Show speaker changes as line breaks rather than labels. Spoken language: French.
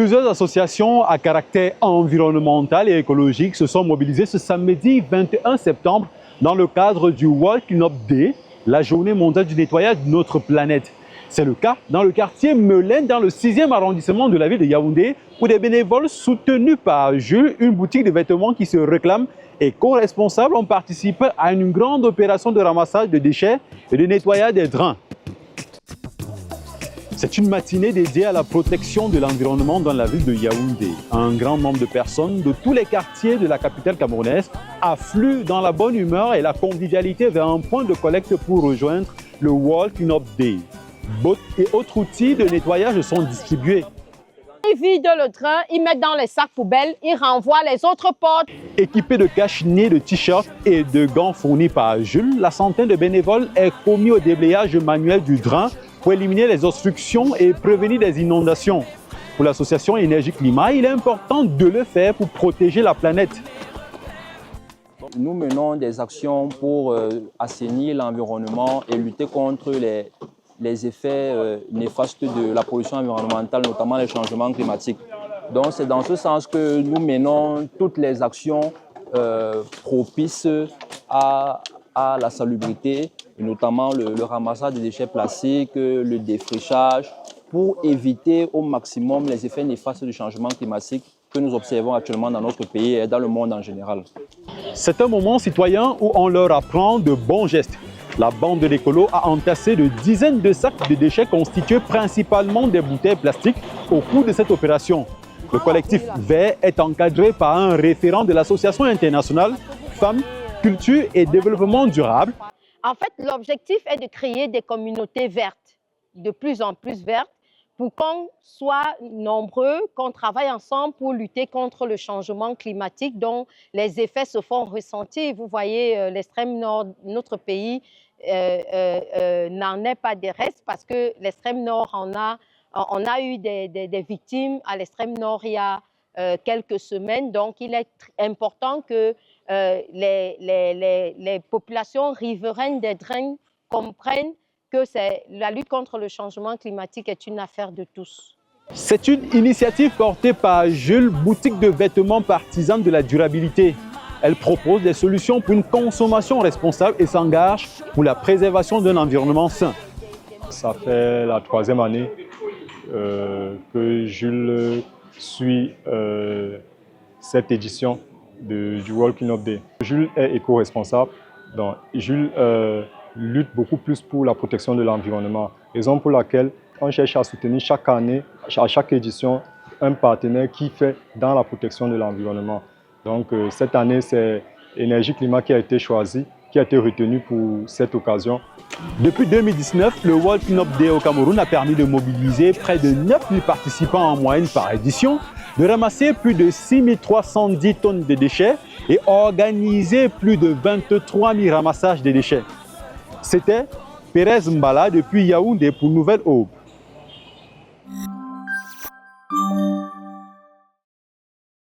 Plusieurs associations à caractère environnemental et écologique se sont mobilisées ce samedi 21 septembre dans le cadre du World Cleanup Day, la journée mondiale du nettoyage de notre planète. C'est le cas dans le quartier Melun, dans le 6e arrondissement de la ville de Yaoundé, où des bénévoles soutenus par Jules, une boutique de vêtements qui se réclame éco-responsable, ont participé à une grande opération de ramassage de déchets et de nettoyage des drains. C'est une matinée dédiée à la protection de l'environnement dans la ville de Yaoundé. Un grand nombre de personnes de tous les quartiers de la capitale camerounaise affluent dans la bonne humeur et la convivialité vers un point de collecte pour rejoindre le World Cleanup Day. Bottes et autres outils de nettoyage sont distribués.
Ils vident le train, ils mettent dans les sacs poubelles, ils renvoient les autres portes.
Équipés de cache-nez, de t-shirts et de gants fournis par Jules, la centaine de bénévoles est commis au déblayage manuel du drain pour éliminer les obstructions et prévenir des inondations. Pour l'association Énergie Climat, il est important de le faire pour protéger la planète.
Nous menons des actions pour assainir l'environnement et lutter contre les effets néfastes de la pollution environnementale, notamment les changements climatiques. Donc c'est dans ce sens que nous menons toutes les actions propices à la salubrité, et notamment le ramassage des déchets plastiques, le défrichage, pour éviter au maximum les effets néfastes du changement climatique que nous observons actuellement dans notre pays et dans le monde en général.
C'est un moment citoyen où on leur apprend de bons gestes. La bande de l'écolo a entassé de dizaines de sacs de déchets constitués principalement des bouteilles plastiques au cours de cette opération. Le collectif Vert est encadré par un référent de l'association internationale Femmes, Culture et Développement Durable.
En fait, l'objectif est de créer des communautés vertes, de plus en plus vertes, pour qu'on soit nombreux, qu'on travaille ensemble pour lutter contre le changement climatique dont les effets se font ressentir. Vous voyez, l'extrême nord de notre pays n'en est pas des restes parce que l'extrême nord, on a eu des victimes à l'extrême nord il y a quelques semaines. Donc, il est important que les populations riveraines des drains comprennent que la lutte contre le changement climatique est une affaire de tous.
C'est une initiative portée par Jules, boutique de vêtements partisane de la durabilité. Elle propose des solutions pour une consommation responsable et s'engage pour la préservation d'un environnement sain.
Ça fait la 3e année que Jules suit cette édition du World Cleanup Day. Jules est éco-responsable, donc Jules lutte beaucoup plus pour la protection de l'environnement, raison pour laquelle on cherche à soutenir chaque année, à chaque édition, un partenaire qui fait dans la protection de l'environnement. Donc cette année, c'est Énergie Climat qui a été choisi, qui a été retenu pour cette occasion.
Depuis 2019, le World Cleanup Day au Cameroun a permis de mobiliser près de 9000 participants en moyenne par édition, de ramasser plus de 6310 tonnes de déchets et organiser plus de 23 000 ramassages de déchets. C'était Pérez Mbala depuis Yaoundé pour Nouvelle Aube.